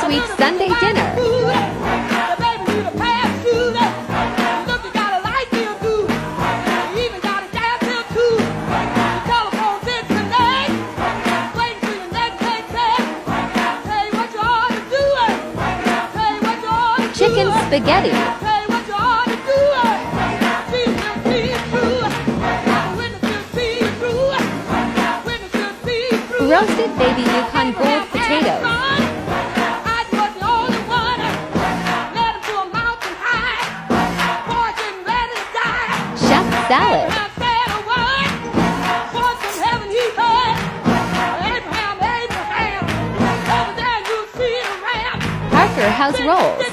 sweet Sunday dinner. Chicken spaghetti. Roasted baby Yukon gold potatoes. Chef salad. Parker House rolls.